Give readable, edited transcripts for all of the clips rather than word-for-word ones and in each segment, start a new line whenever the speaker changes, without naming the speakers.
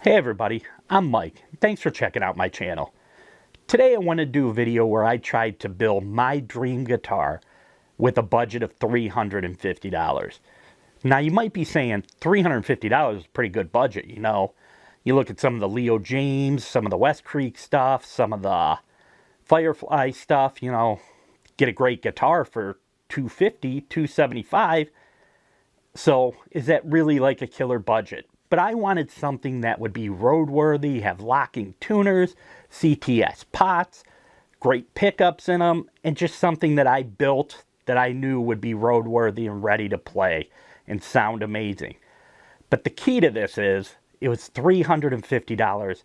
Hey everybody, I'm Mike. Thanks for checking out my channel. Today I want to do a video where I tried to build my dream guitar with a budget of $350. Now you might be saying $350 is a pretty good budget, you know. You look at some of the Leo James, some of the West Creek stuff, some of the Firefly stuff, you know, get a great guitar for $250, $275. So is that really like a killer budget? But I wanted something that would be roadworthy, have locking tuners, CTS pots, great pickups in them, and just something that I built that I knew would be roadworthy and ready to play and sound amazing. But the key to this is, it was $350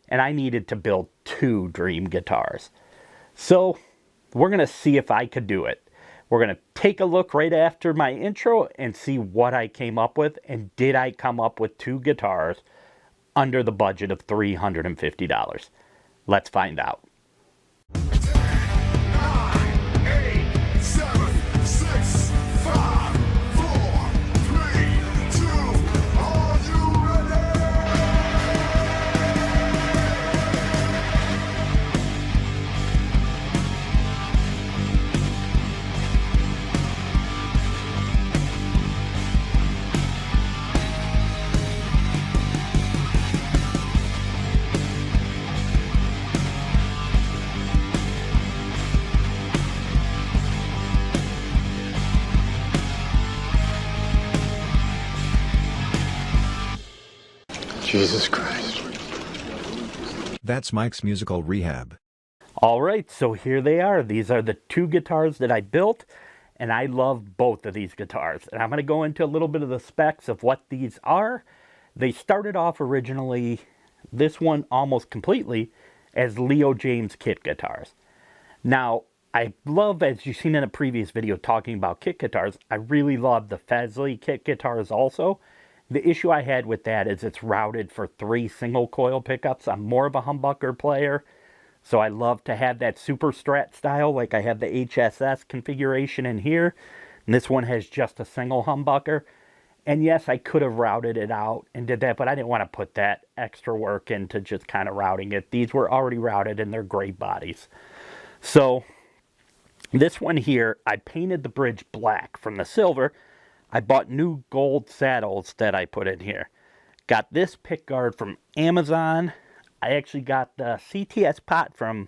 and I needed to build two dream guitars. So we're going to see if I could do it. We're going to take a look right after my intro and see what I came up with. And did I come up with two guitars under the budget of $350? Let's find out.
Jesus Christ.
That's Mike's Musical Rehab.
All right, so here they are. These are the two guitars that I built, and I love both of these guitars. And I'm going to go into a little bit of the specs of what these are. They started off originally, this one almost completely, as Leo James kit guitars. Now, I love, as you've seen in a previous video talking about kit guitars, I really love the Fesley kit guitars also. The issue I had with that is it's routed for 3 single coil pickups. I'm more of a humbucker player, so I love to have that super strat style, like I have the HSS configuration in here. And this one has just a single humbucker. And yes, I could have routed it out and did that, but I didn't want to put that extra work into just kind of routing it. These were already routed and they're great bodies. So this one here, I painted the bridge black from the silver. I bought new gold saddles that I put in here. Got this pick guard from Amazon. I actually got the CTS pot from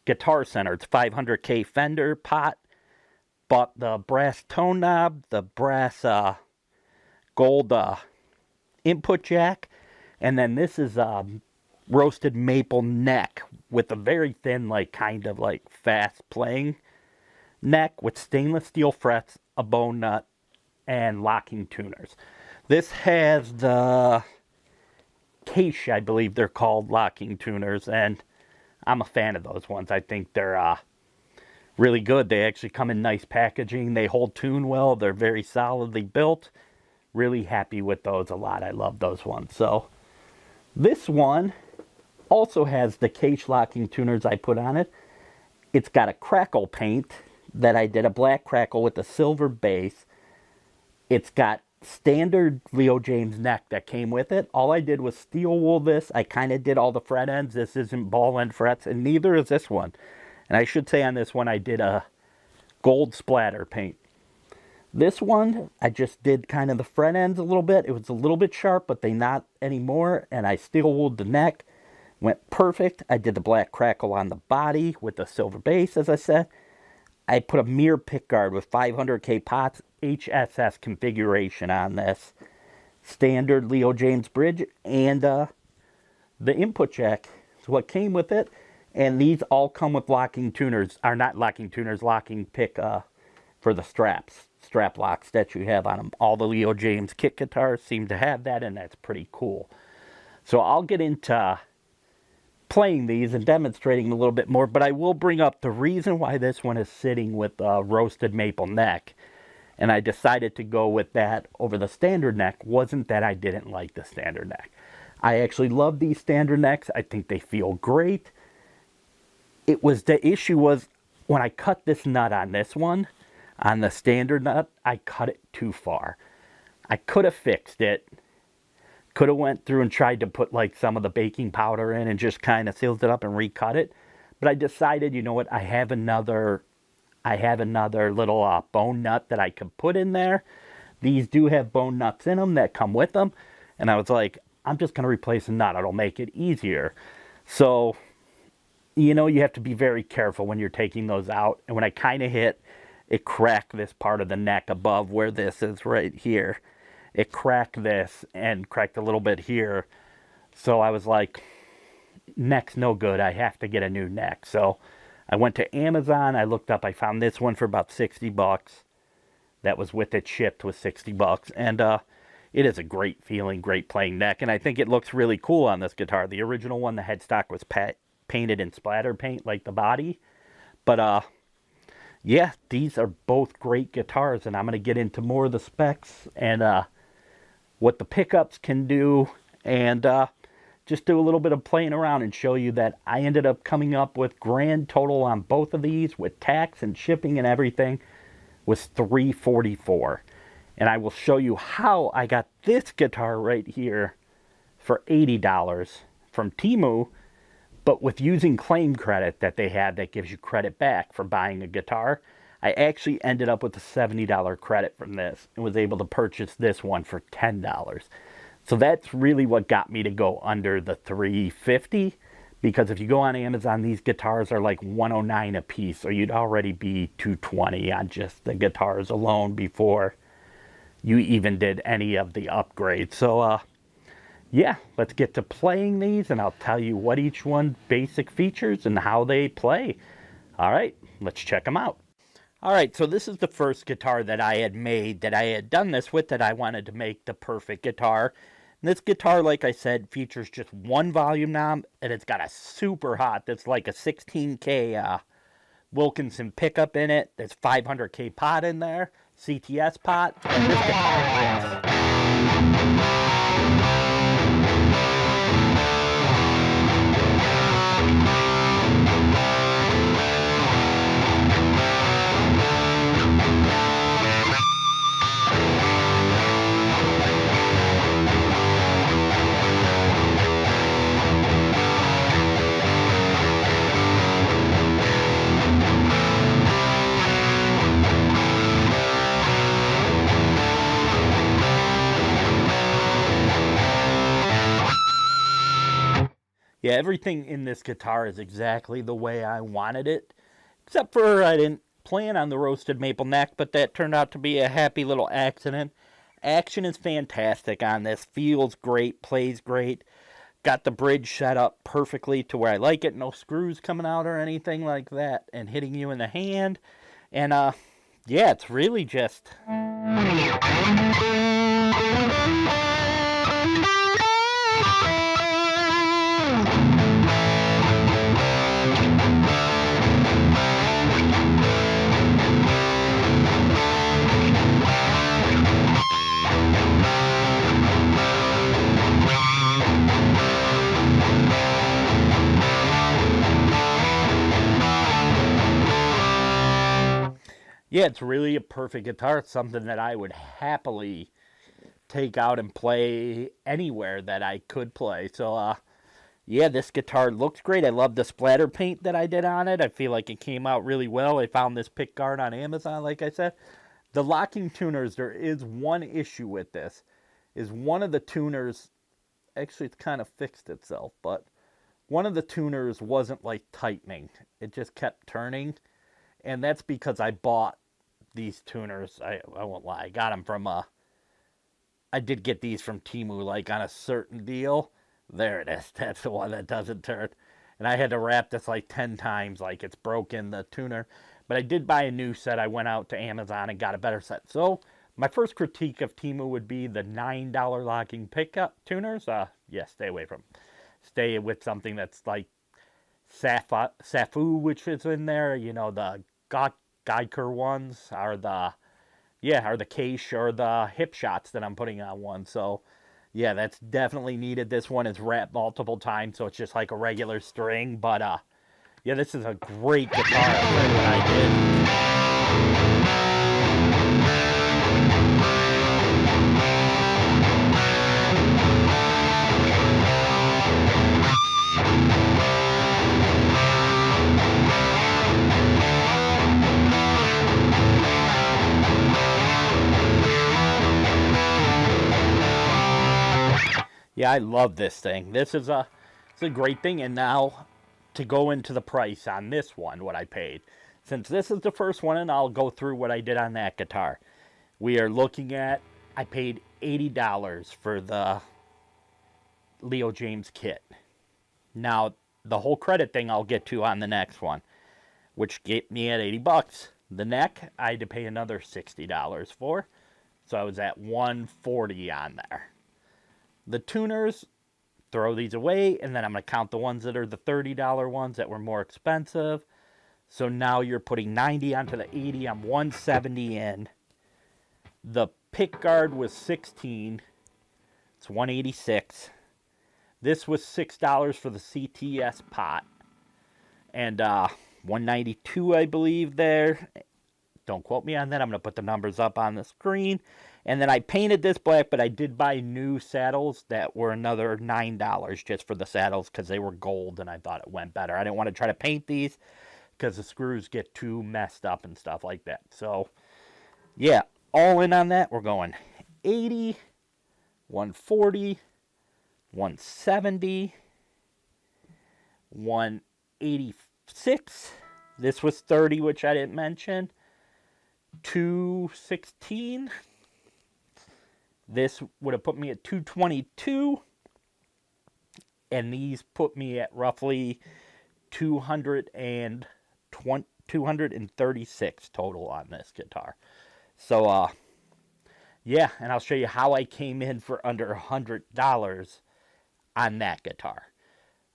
Guitar Center. It's 500K Fender pot. Bought the brass tone knob, the brass gold input jack. And then this is roasted maple neck with a very thin, like kind of like fast playing neck with stainless steel frets, a bone nut, and locking tuners. This has the Case, I believe they're called, locking tuners, and I'm a fan of those ones. I think they're really good. They actually come in nice packaging. They hold tune well. They're very solidly built. Really happy with those a lot. I love those ones. So this one also has the Case locking tuners I put on it. It's got a crackle paint that I did, a black crackle with a silver base. It's got standard Leo James neck that came with it. All I did was steel wool this. I kind of did all the fret ends. This isn't ball end frets, and neither is this one. And I should say on this one, I did a gold splatter paint. This one, I just did kind of the fret ends a little bit. It was a little bit sharp, but they not anymore. And I steel wooled the neck. Went perfect. I did the black crackle on the body with the silver base, as I said. I put a mirror pickguard with 500K pots, HSS configuration on this. Standard Leo James bridge, and the input jack is what came with it. And these all come with locking tuners, or not locking tuners, locking pick for the straps, strap locks that you have on them. All the Leo James kit guitars seem to have that, and that's pretty cool. So I'll get into playing these and demonstrating a little bit more, but I will bring up the reason why this one is sitting with a roasted maple neck, and I decided to go with that over the standard neck, wasn't that I didn't like the standard neck. I actually love these standard necks. I think they feel great. It was, the issue was when I cut this nut on this one, on the standard nut, I cut it too far. I could have fixed it, Could have went through and tried to put like some of the baking powder in and just kind of sealed it up and recut it. But I decided, you know what, I have another little bone nut that I could put in there. These do have bone nuts in them that come with them. And I was like, I'm just going to replace a nut. It'll make it easier. So, you know, you have to be very careful when you're taking those out. And when I kind of hit, it cracked this part of the neck above where this is right here. It cracked this and cracked a little bit here. So I was like, neck's no good. I have to get a new neck. So I went to Amazon. I looked up. I found this one for about $60. That was with it shipped was $60. And it is a great feeling, great playing neck. And I think it looks really cool on this guitar. The original one, the headstock was painted in splatter paint like the body. But yeah, these are both great guitars. And I'm going to get into more of the specs and what the pickups can do, and just do a little bit of playing around and show you that I ended up coming up with grand total on both of these with tax and shipping and everything was $344. And I will show you how I got this guitar right here for $80 from Temu, but with using claim credit that they have that gives you credit back for buying a guitar. I actually ended up with a $70 credit from this and was able to purchase this one for $10. So that's really what got me to go under the $350, because if you go on Amazon, these guitars are like $109 a piece, or you'd already be $220 on just the guitars alone before you even did any of the upgrades. So yeah, let's get to playing these and I'll tell you what each one basic features and how they play. All right, let's check them out. All right, so this is the first guitar that I had made, that I had done this with, that I wanted to make the perfect guitar. And this guitar, like I said, features just one volume knob, and it's got a super hot, that's like a 16K Wilkinson pickup in it. There's 500K pot in there, CTS pot, and this guitar riffs. Yeah, everything in this guitar is exactly the way I wanted it, except for I didn't plan on the roasted maple neck, but that turned out to be a happy little accident. Action is fantastic on this, feels great, plays great. Got the bridge set up perfectly to where I like it, no screws coming out or anything like that, and hitting you in the hand. And yeah, it's really just... Yeah, it's really a perfect guitar. It's something that I would happily take out and play anywhere that I could play. So, yeah, this guitar looks great. I love the splatter paint that I did on it. I feel like it came out really well. I found this pick guard on Amazon, like I said. The locking tuners, there is one issue with this. Is one of the tuners, actually it's kind of fixed itself, but one of the tuners wasn't like tightening. It just kept turning. And that's because I bought these tuners. I won't lie. I got them from, I did get these from Temu, like on a certain deal. There it is. That's the one that doesn't turn. And I had to wrap this like 10 times, like it's broken, the tuner. But I did buy a new set. I went out to Amazon and got a better set. So my first critique of Temu would be the $9 locking pickup tuners. Yeah, stay away from them. Stay with something that's like Safu, which is in there. You know, the Geiker ones are the Case or the hip shots that I'm putting on one. So yeah, that's definitely needed. This one is wrapped multiple times, so it's just like a regular string. But yeah, this is a great guitar for what I did. Yeah, I love this thing. It's a great thing. And now to go into the price on this one, what I paid. Since this is the first one, and I'll go through what I did on that guitar. We are looking at, I paid $80 for the Leo James kit. Now, the whole credit thing I'll get to on the next one, which get me at 80 bucks. The neck, I had to pay another $60 for. So I was at 140 on there. The tuners, throw these away, and then I'm going to count the ones that are the $30 ones that were more expensive. So now you're putting 90 onto the 80. I'm 170 in. The pick guard was 16. It's 186. This was $6 for the CTS pot. And 192, I believe, there. Don't quote me on that. I'm going to put the numbers up on the screen. And then I painted this black, but I did buy new saddles that were another $9 just for the saddles because they were gold and I thought it went better. I didn't want to try to paint these because the screws get too messed up and stuff like that. So, yeah, all in on that, we're going 80, 140, 170, 186. This was 30, which I didn't mention. 216. This would have put me at 222. And these put me at roughly 236 total on this guitar. So, yeah, and I'll show you how I came in for under $100 on that guitar.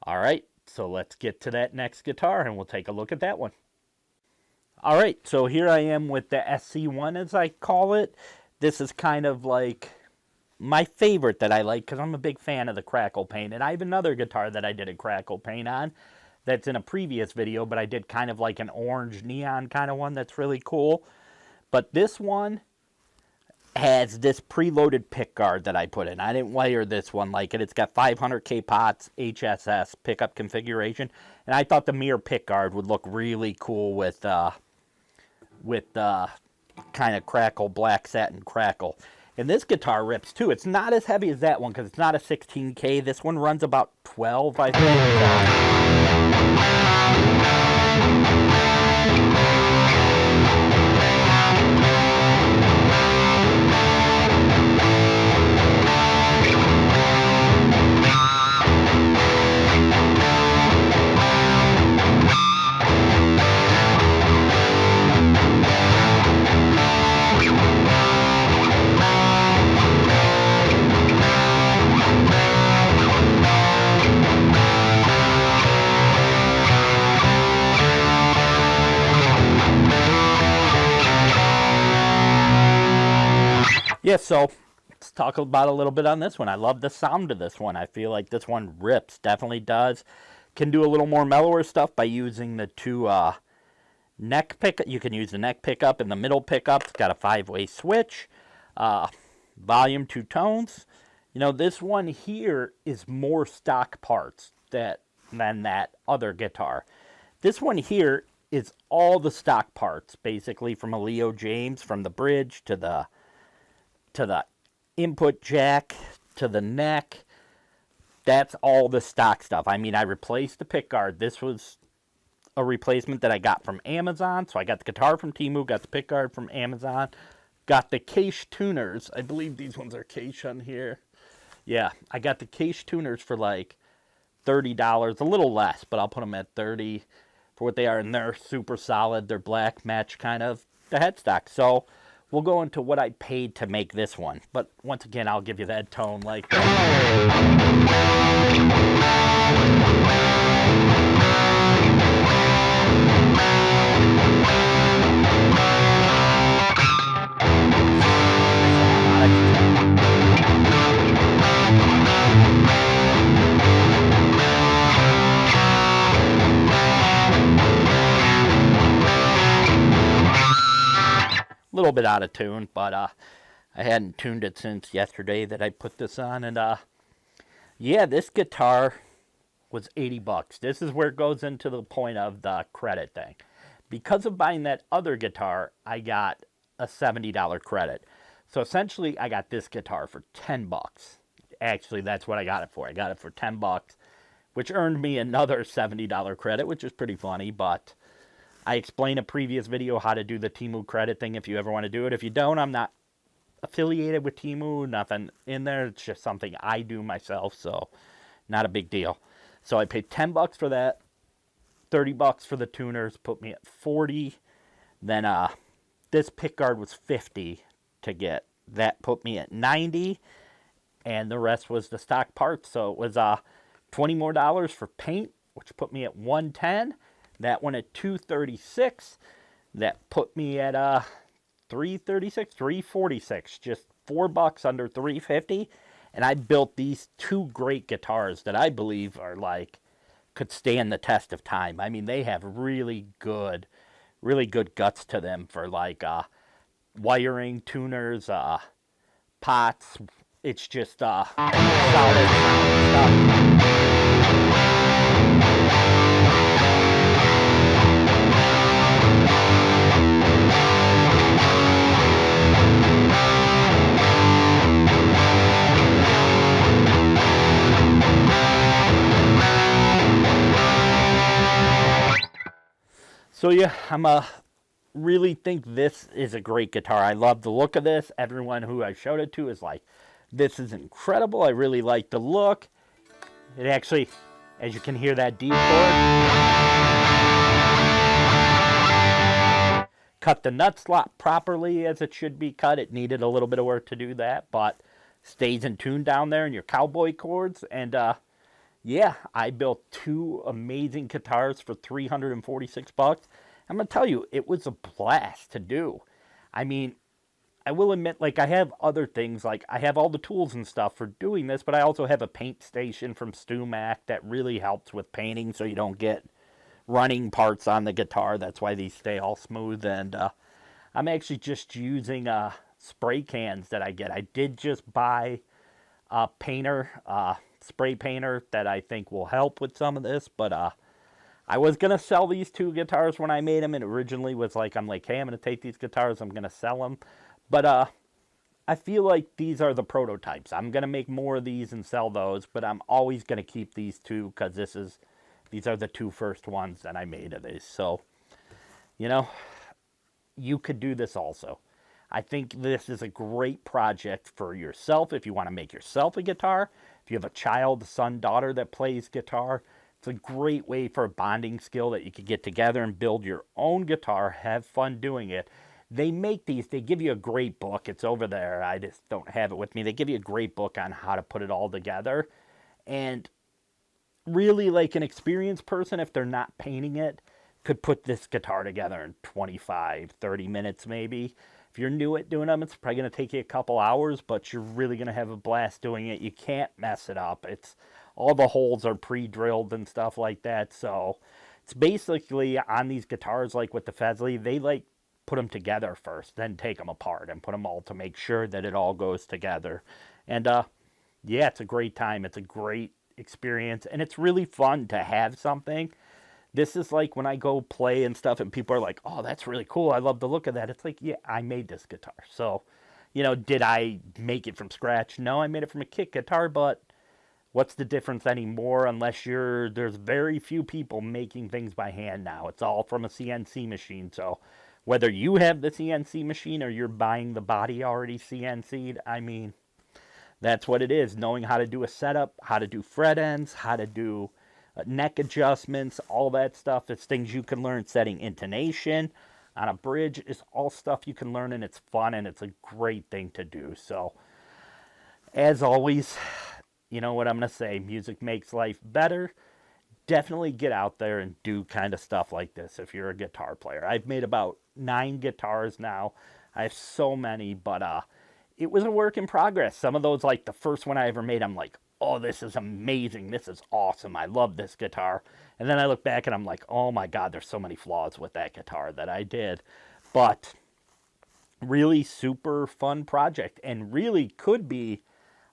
All right, so let's get to that next guitar and we'll take a look at that one. All right, so here I am with the SC1, as I call it. This is kind of like my favorite that I like because I'm a big fan of the crackle paint. And I have another guitar that I did a crackle paint on that's in a previous video, but I did kind of like an orange neon kind of one that's really cool. But this one has this preloaded pick guard that I put in. I didn't wire this one like it. It's got 500K pots, HSS pickup configuration. And I thought the mirror pick guard would look really cool with kind of crackle, black satin crackle. And this guitar rips too. It's not as heavy as that one because it's not a 16K. This one runs about 12, I think. Yeah, so let's talk about a little bit on this one. I love the sound of this one. I feel like this one rips, definitely does. Can do a little more mellower stuff by using the two neck pickup. You can use the neck pickup and the middle pickup. It's got a 5-way switch. Volume, 2 tones. You know, this one here is more stock parts than that other guitar. This one here is all the stock parts, basically, from a Leo James, from the bridge to the input jack to the neck. That's all the stock stuff. I mean, I replaced the pick guard. This was a replacement that I got from Amazon. So I got the guitar from Temu, got the pick guard from Amazon, got the Case tuners. I believe these ones are Case on here. Yeah, I got the Case tuners for like $30, a little less, but I'll put them at 30 for what they are, and they're super solid. They're black, match kind of the headstock. So we'll go into what I paid to make this one. But once again, I'll give you that tone like a little bit out of tune, but I hadn't tuned it since yesterday that I put this on. And yeah, this guitar was 80 bucks. This is where it goes into the point of the credit thing. Because of buying that other guitar, I got a $70 credit. So essentially, I got this guitar for 10 bucks. actually, that's what I got it for. I got it for $10, which earned me another $70 credit, which is pretty funny. But I explained in a previous video how to do the Temu credit thing if you ever want to do it. If you don't, I'm not affiliated with Temu, nothing in there. It's just something I do myself, so not a big deal. So I paid $10 for that, $30 for the tuners, put me at 40. Then this pickguard was 50 to get. That put me at 90, and the rest was the stock parts. So it was $20 more for paint, which put me at 110. That one at 236. That put me at 336, 346, just $4 under 350. And I built these two great guitars that I believe are like could stand the test of time. I mean, they have really good guts to them for like wiring, tuners, pots. It's just solid stuff. So yeah, really think this is a great guitar. I love the look of this. Everyone who I showed it to is like, this is incredible. I really like the look. It actually, as you can hear that D chord, cut the nut slot properly as it should be cut. It needed a little bit of work to do that, but stays in tune down there in your cowboy chords. And yeah, I built two amazing guitars for $346. I'm going to tell you, it was a blast to do. I mean, I will admit, like, I have other things, like, I have all the tools and stuff for doing this, but I also have a paint station from StewMac that really helps with painting so you don't get running parts on the guitar. That's why these stay all smooth. And I'm actually just using spray cans that I get. I did just buy a painter, spray painter that I think will help with some of this, but I was going to sell these two guitars when I made them, and originally was like, I'm like, hey, I'm going to take these guitars, I'm going to sell them, but I feel like these are the prototypes. I'm going to make more of these and sell those, but I'm always going to keep these two, because these are the two first ones that I made of these. So, you know, you could do this also. I think this is a great project for yourself if you want to make yourself a guitar. If you have a child, son, daughter that plays guitar, it's a great way for a bonding skill that you could get together and build your own guitar, have fun doing it. They make these, they give you a great book. It's over there. I just don't have it with me. They give you a great book on how to put it all together. And really, like, an experienced person, if they're not painting it, could put this guitar together in 25, 30 minutes maybe. If you're new at doing them, it's probably going to take you a couple hours, but you're really going to have a blast doing it. You can't mess it up. It's all the holes are pre-drilled and stuff like that. So it's basically on these guitars, like with the Fesley, they like put them together first, then take them apart and put them all to make sure that it all goes together. And yeah, it's a great time. It's a great experience, and it's really fun to have something. This is like when I go play and stuff and people are like, oh, that's really cool. I love the look of that. It's like, yeah, I made this guitar. So, you know, did I make it from scratch? No, I made it from a kit guitar, but what's the difference anymore unless there's very few people making things by hand now. It's all from a CNC machine. So whether you have the CNC machine or you're buying the body already CNC'd, I mean, that's what it is. Knowing how to do a setup, how to do fret ends, how to do neck adjustments, all that stuff. It's things you can learn. Setting intonation on a bridge is all stuff you can learn, and it's fun, and it's a great thing to do. So, as always, you know what I'm going to say. Music makes life better. Definitely get out there and do kind of stuff like this if you're a guitar player. I've made about 9 guitars now. I have so many, but it was a work in progress. Some of those, like the first one I ever made, I'm like, oh, this is amazing. This is awesome. I love this guitar. And then I look back and I'm like, oh my God, there's so many flaws with that guitar that I did. But really super fun project, and really could be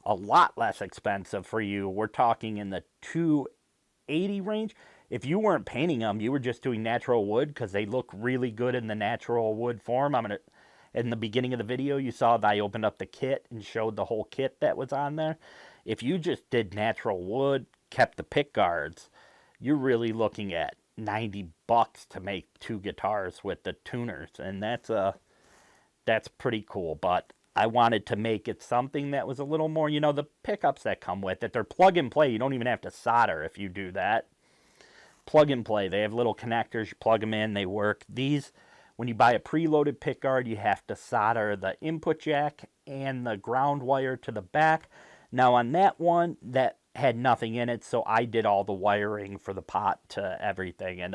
a lot less expensive for you. We're talking in the 280 range. If you weren't painting them, you were just doing natural wood, because they look really good in the natural wood form. In the beginning of the video, you saw that I opened up the kit and showed the whole kit that was on there. If you just did natural wood, kept the pick guards, you're really looking at $90 to make two guitars with the tuners, and that's pretty cool. But I wanted to make it something that was a little more, the pickups that come with it. They're plug and play. You don't even have to solder if you do that. Plug and play. They have little connectors. You plug them in, they work. These, when you buy a preloaded pickguard, you have to solder the input jack and the ground wire to the back. Now on that one, that had nothing in it, so I did all the wiring for the pot to everything. And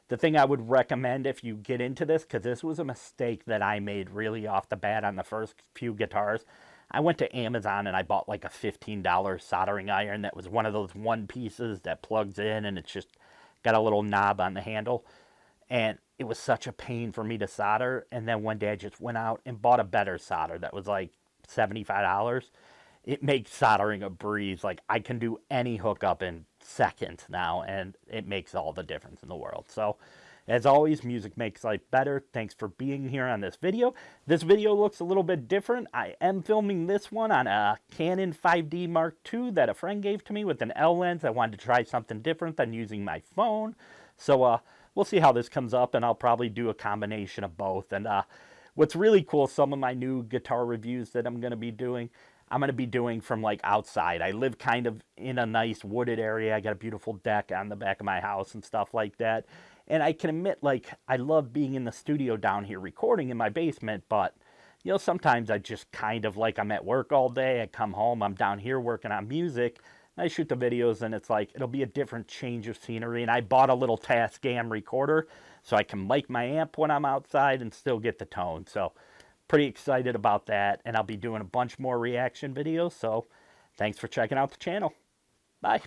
the thing I would recommend if you get into this, because this was a mistake that I made really off the bat on the first few guitars, I went to Amazon and I bought like a $15 soldering iron that was one of those one pieces that plugs in and it's just got a little knob on the handle. And it was such a pain for me to solder. And then one day I just went out and bought a better solder that was like $75. It makes soldering a breeze. Like, I can do any hookup in seconds now, and it makes all the difference in the world. So, as always, music makes life better. Thanks for being here on this video. This video looks a little bit different. I am filming this one on a Canon 5D Mark II that a friend gave to me with an L lens. I wanted to try something different than using my phone. So, we'll see how this comes up, and I'll probably do a combination of both. And what's really cool, some of my new guitar reviews that I'm going to be doing, I'm going to be doing from like outside. I live kind of in a nice wooded area. I got a beautiful deck on the back of my house and stuff like that. And I can admit, like, I love being in the studio down here recording in my basement, but, sometimes I just kind of like I'm at work all day. I come home, I'm down here working on music. I shoot the videos and it's like, it'll be a different change of scenery. And I bought a little Tascam recorder so I can mic my amp when I'm outside and still get the tone. So, pretty excited about that, and I'll be doing a bunch more reaction videos, so thanks for checking out the channel. Bye.